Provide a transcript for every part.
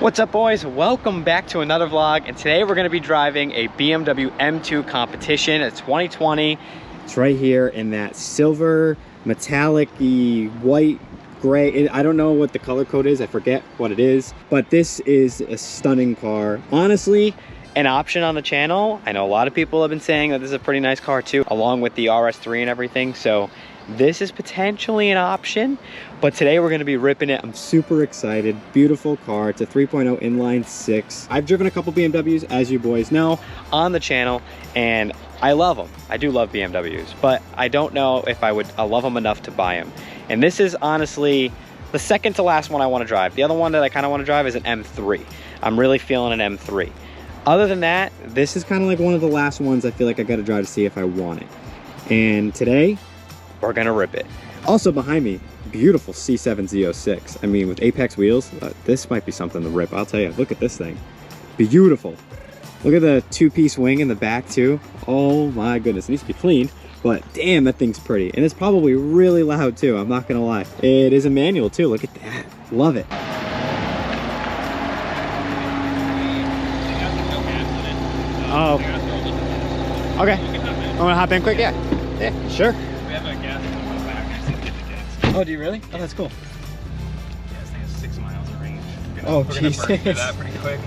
What's up, boys? Welcome back to another vlog, and today we're going to be driving a BMW M2 competition. It's 2020. It's right here in that silver metallic-y white gray. I don't know what the color code is, I forget what it is, but this is a stunning car. Honestly, an option on the channel. I know a lot of people have been saying that this is a pretty nice car too, along with the RS3 and everything, so this is potentially an option, but today we're going to be ripping it. I'm super excited. Beautiful car. It's a 3.0 inline 6. I've driven a couple BMWs, as you boys know, on the channel, and I love them. I do love BMWs, but I don't know if I love them enough to buy them. And this is honestly the second to last one I want to drive. The other one that I kind of want to drive is an M3. I'm really feeling an M3. Other than that, this is kind of like one of the last ones I feel like I got to drive to see if I want it. And today, we're gonna rip it. Also behind me, beautiful C7 Z06. I mean, with Apex wheels, this might be something to rip. I'll tell you, look at this thing. Beautiful. Look at the two-piece wing in the back too. Oh my goodness, it needs to be cleaned, but damn, that thing's pretty. And it's probably really loud too, I'm not gonna lie. It is a manual too, look at that. Love it. Oh. Okay, I'm gonna hop in quick, yeah. Yeah, sure. Oh, do you really? Oh, that's cool. Yeah, this thing has 6 miles of range. Oh, we're gonna burn through Jesus. that pretty quick.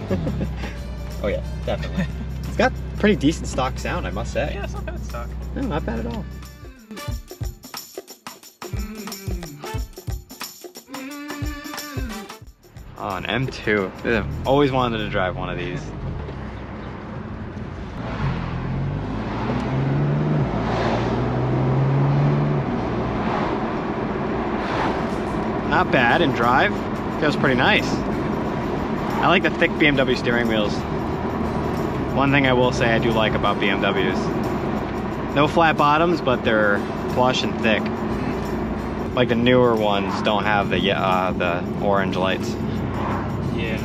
Oh yeah, definitely. It's got pretty decent stock sound, I must say. Yeah, it's not bad stock. No, not bad at all. Oh, an M2. I've always wanted to drive one of these. Not bad in drive. Feels pretty nice. I like the thick BMW steering wheels. One thing I will say I do like about BMWs. No flat bottoms, but they're plush and thick. Like the newer ones don't have the orange lights. Yeah,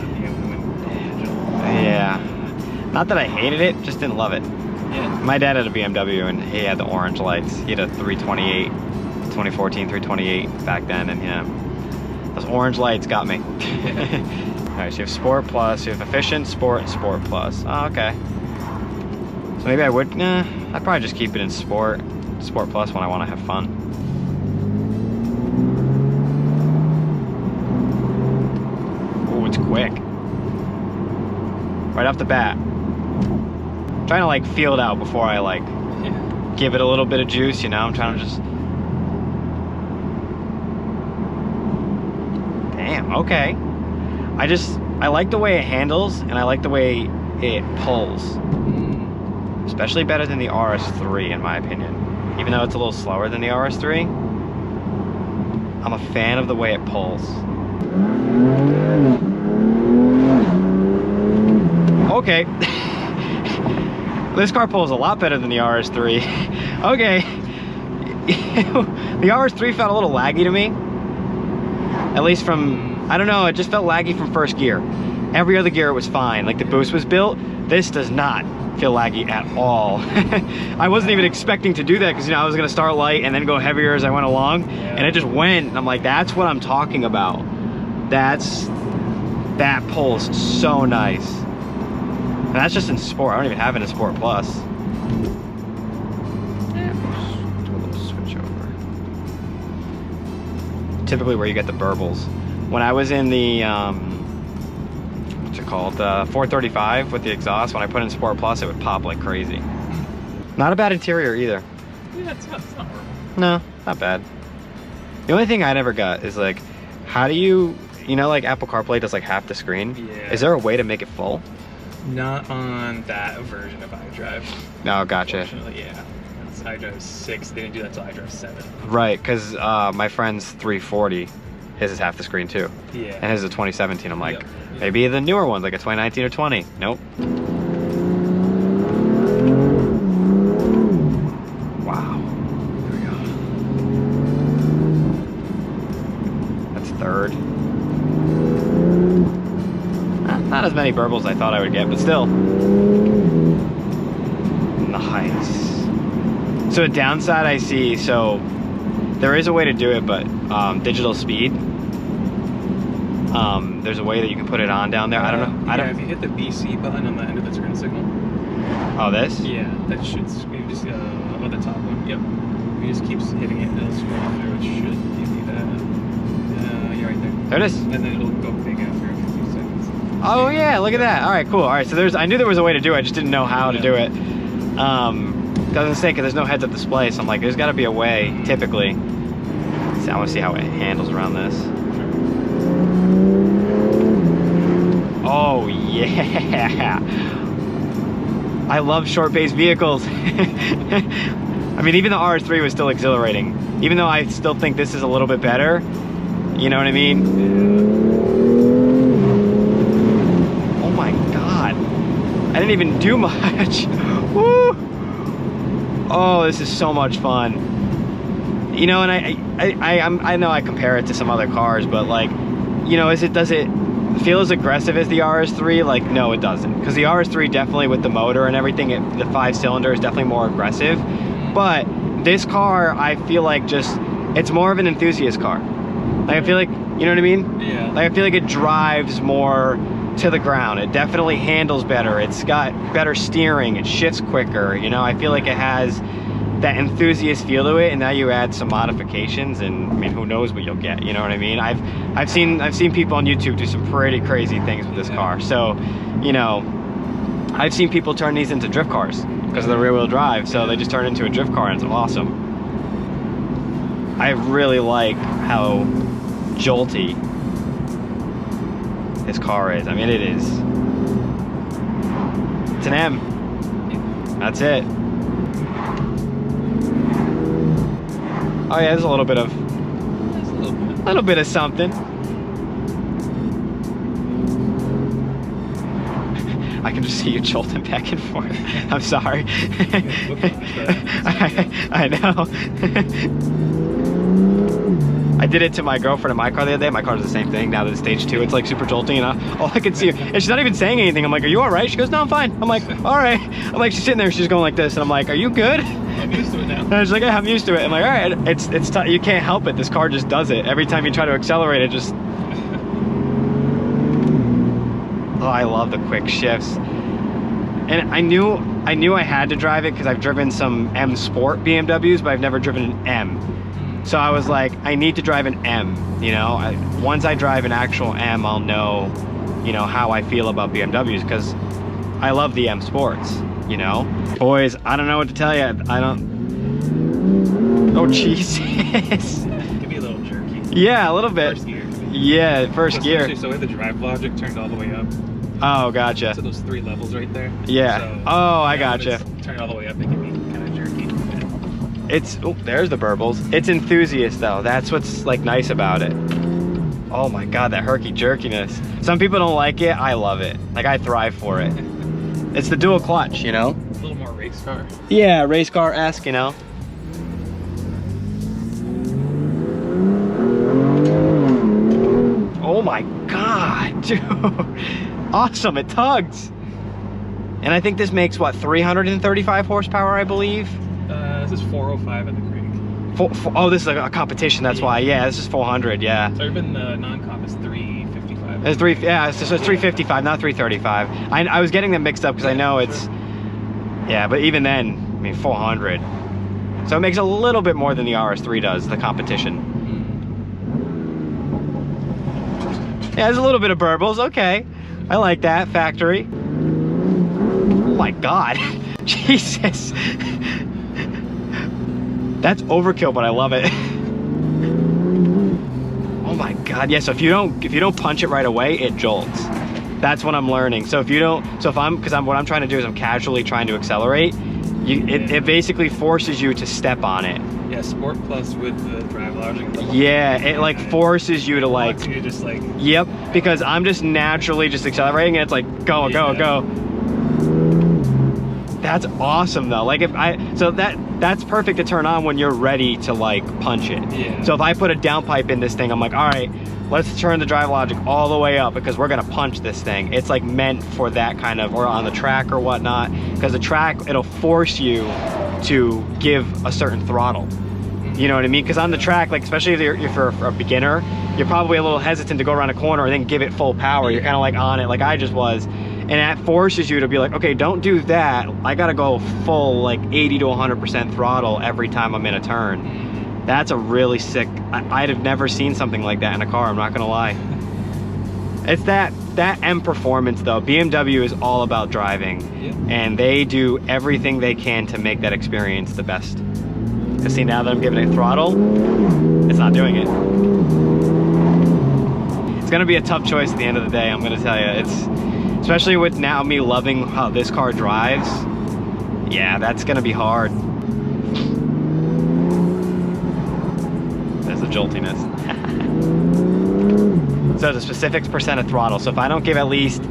Yeah. Not that I hated it, just didn't love it. yeah. My dad had a BMW and he had the orange lights. He had a 328, 2014 328 back then, and yeah. Those orange lights got me. Alright, so you have Sport Plus, you have Efficient, Sport, and Sport Plus. Oh, okay. So maybe I would, I'd probably just keep it in Sport Plus when I want to have fun. Oh, it's quick. Right off the bat. Trying to like feel it out before I like give it a little bit of juice, you know? I'm trying to just... Damn, okay. I like the way it handles, and I like the way it pulls. Especially better than the RS3, in my opinion. Even though it's a little slower than the RS3, I'm a fan of the way it pulls. Okay. This car pulls a lot better than the RS3. Okay. The RS3 felt a little laggy to me. At least from, I don't know, it just felt laggy from first gear. Every other gear was fine. Like the boost was built. This does not feel laggy at all. I wasn't even expecting to do that because, you know, I was gonna start light and then go heavier as I went along. And it just went, and I'm like, that's what I'm talking about. That pulls so nice. And that's just in Sport. I don't even have it in Sport Plus. Typically where you get the burbles. When I was in the, what's it called? 435 with the exhaust, when I put in Sport Plus, it would pop like crazy. Not a bad interior either. Yeah, it's not horrible. No, not bad. The only thing I never got is like, how do you know, like Apple CarPlay does like half the screen? Yeah. Is there a way to make it full? Not on that version of iDrive. No, gotcha. Unfortunately, yeah. That's iDrive 6. They didn't do that till iDrive 7. Right, because my friend's 340, his is half the screen too. Yeah. And his is a 2017. I'm like, Yep. maybe the newer ones, like a 2019 or 20. Nope. Wow. There we go. That's third. Not as many burbles as I thought I would get, but still. Nice. So a downside I see, so there is a way to do it, but digital speed. there's a way that you can put it on down there. I don't know. I don't. If you hit the BC button on the end of the turn signal. Oh, this? Yeah, that should. You just on the top one. Yep. You just keep hitting it. It'll scroll through. It should give you that. Yeah, right there. There it is. And then it'll go big after a few seconds. Oh yeah, look at that. All right, cool. All right, so I knew there was a way to do it. I just didn't know how to do it. Doesn't say because there's no heads-up display, so I'm like, there's got to be a way. Typically. See, I want to see how it handles around this. Oh yeah. I love short-based vehicles. I mean, even the RS3 was still exhilarating. Even though I still think this is a little bit better. You know what I mean? Oh my God. I didn't even do much. Woo! Oh, this is so much fun. You know, and I know I compare it to some other cars, but like, you know, does it feel as aggressive as the RS3? Like, no, it doesn't. Because the RS3 definitely with the motor and everything, the 5-cylinder is definitely more aggressive. But this car, I feel like it's more of an enthusiast car. Like, I feel like, you know what I mean? Yeah. Like, I feel like it drives more to the ground. It definitely handles better. It's got better steering. It shifts quicker. You know, I feel like it has that enthusiast feel to it, and now you add some modifications, and I mean, who knows what you'll get? You know what I mean? I've seen people on YouTube do some pretty crazy things with this car. So, you know, I've seen people turn these into drift cars because of the rear-wheel drive. So they just turn into a drift car, and it's awesome. I really like how jolty this car is. I mean, it is. It's an M. That's it. Oh yeah, there's a little bit of something. I can just see you jolting back and forth. I'm sorry. I know. I did it to my girlfriend in my car the other day. My car does the same thing. Now that it's stage 2, it's like super jolting, and all I can see, and she's not even saying anything. I'm like, "Are you all right?" She goes, "No, I'm fine." I'm like, "All right." I'm like, she's sitting there, she's going like this, and I'm like, "Are you good?" I'm used to it now. And she's like, "Yeah, I'm used to it." I'm like, "All right, it's you can't help it. This car just does it. Every time you try to accelerate, it just." Oh, I love the quick shifts. And I knew I had to drive it because I've driven some M Sport BMWs, but I've never driven an M. So I was like, I need to drive an M, you know? Once I drive an actual M, I'll know, you know, how I feel about BMWs, because I love the M Sports, you know? Boys, I don't know what to tell you. Oh, Jesus. Could be a little jerky. Yeah, a little bit. First gear. Yeah, first gear. So we have the drive logic turned all the way up. Oh, gotcha. So those 3 levels right there. Yeah. So, oh, I gotcha. Turn it all the way up, it can be kind of jerky. Oh, there's the burbles. It's enthusiast though. That's what's like nice about it. Oh my God, that herky jerkiness. Some people don't like it. I love it. Like, I thrive for it. It's the dual clutch, you know? A little more race car. Yeah, race car-esque, you know? Oh my God, dude. Awesome, it tugs. And I think this makes, what, 335 horsepower, I believe? This is 405 at the creek. Oh, this is a competition, that's why. Yeah, this is 400, yeah. So even the non-comp is 355. It's it's 355, not 335. I was getting them mixed up because I know it's, yeah, but even then, I mean, 400. So it makes a little bit more than the RS3 does, the competition. Yeah, there's a little bit of burbles, okay. I like that, factory. Oh my God, Jesus. That's overkill, but I love it. Oh my God, yeah, so if you don't punch it right away, it jolts. That's what I'm learning. So if what I'm trying to do is I'm casually trying to accelerate, it basically forces you to step on it. Yeah, Sport Plus with the drive logic. Yeah, it like forces you to like, you just like, yep, because I'm just naturally just accelerating and it's like, go, go, go. That's awesome though. Like that's perfect to turn on when you're ready to like punch it. Yeah. So if I put a downpipe in this thing, I'm like, all right, let's turn the drive logic all the way up because we're gonna punch this thing. It's like meant for that kind of, or on the track or whatnot, because the track, it'll force you to give a certain throttle. You know what I mean? Because on the track, like especially if you're a beginner, you're probably a little hesitant to go around a corner and then give it full power. You're kind of like on it like I just was. And that forces you to be like, okay, don't do that. I gotta go full like 80 to 100% throttle every time I'm in a turn. That's a really sick, I'd have never seen something like that in a car, I'm not gonna lie. It's that M performance though. BMW is all about driving, and they do everything they can to make that experience the best. Cause see, now that I'm giving it throttle, it's not doing it. It's gonna be a tough choice at the end of the day, I'm gonna tell you. It's, especially with now me loving how this car drives, yeah, that's gonna be hard. There's the joltiness. So the specific percent of throttle. So if I don't give at least,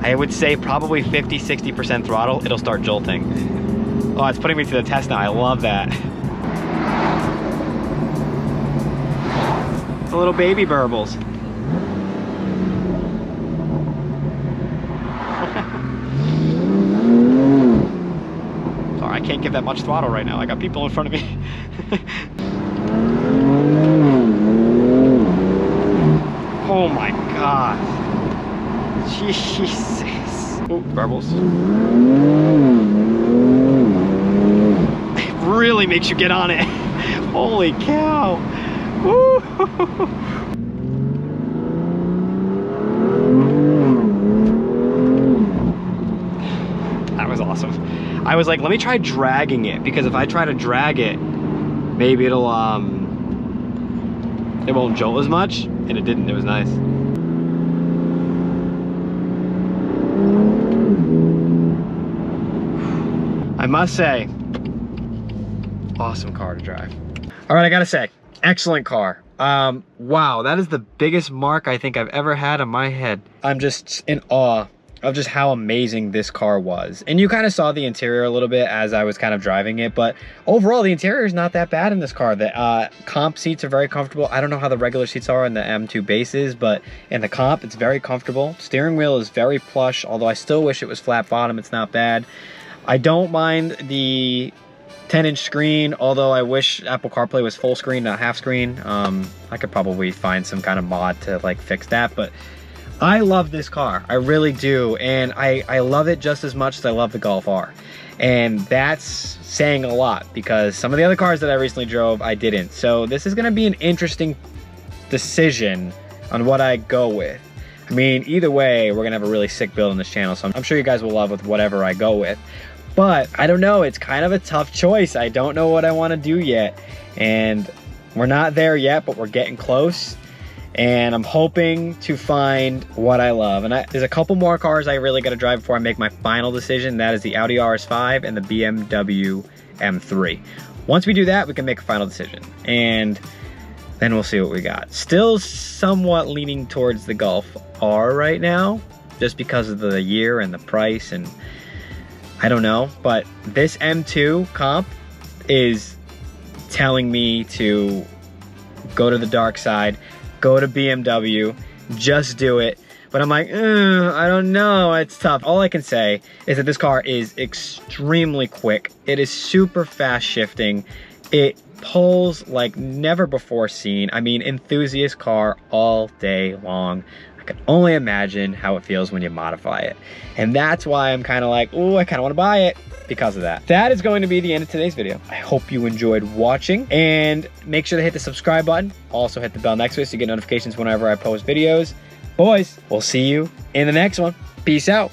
I would say probably 50, 60% throttle, it'll start jolting. Oh, it's putting me to the test now. I love that. The little baby burbles. Sorry, I can't give that much throttle right now. I got people in front of me. Oh my God. Jesus. Oh, burbles. It really makes you get on it. Holy cow. Woo. That was awesome. I was like, let me try dragging it, because if I try to drag it, maybe it'll it won't jolt as much, and it didn't. It was nice. I must say, awesome car to drive. All right, I gotta say, excellent car. Wow, that is the biggest mark I think I've ever had on my head. I'm just in awe of just how amazing this car was. And you kind of saw the interior a little bit as I was kind of driving it, but overall the interior is not that bad in this car. The comp seats are very comfortable. I don't know how the regular seats are in the M2 bases, but in the comp, it's very comfortable. Steering wheel is very plush, although I still wish it was flat bottom. It's not bad. I don't mind the 10-inch screen, although I wish Apple CarPlay was full screen, not half screen. I could probably find some kind of mod to like fix that, but I love this car, I really do, and I love it just as much as I love the Golf R. And that's saying a lot, because some of the other cars that I recently drove, I didn't. So this is gonna be an interesting decision on what I go with. I mean, either way, we're gonna have a really sick build on this channel, so I'm sure you guys will love with whatever I go with. But I don't know, it's kind of a tough choice. I don't know what I wanna do yet. And we're not there yet, but we're getting close. And I'm hoping to find what I love. And there's a couple more cars I really gotta drive before I make my final decision. That is the Audi RS5 and the BMW M3. Once we do that, we can make a final decision. And then we'll see what we got. Still somewhat leaning towards the Golf R right now, just because of the year and the price, and I don't know. But this M2 comp is telling me to go to the dark side, go to BMW, just do it. But I'm like, I don't know, it's tough. All I can say is that this car is extremely quick. It is super fast shifting. It pulls like never before seen. I mean, enthusiast car all day long. I can only imagine how it feels when you modify it. And that's why I'm kind of like, oh, I kind of want to buy it because of that. That is going to be the end of today's video. I hope you enjoyed watching, and make sure to hit the subscribe button. Also hit the bell next to it so you get notifications whenever I post videos. Boys, we'll see you in the next one. Peace out.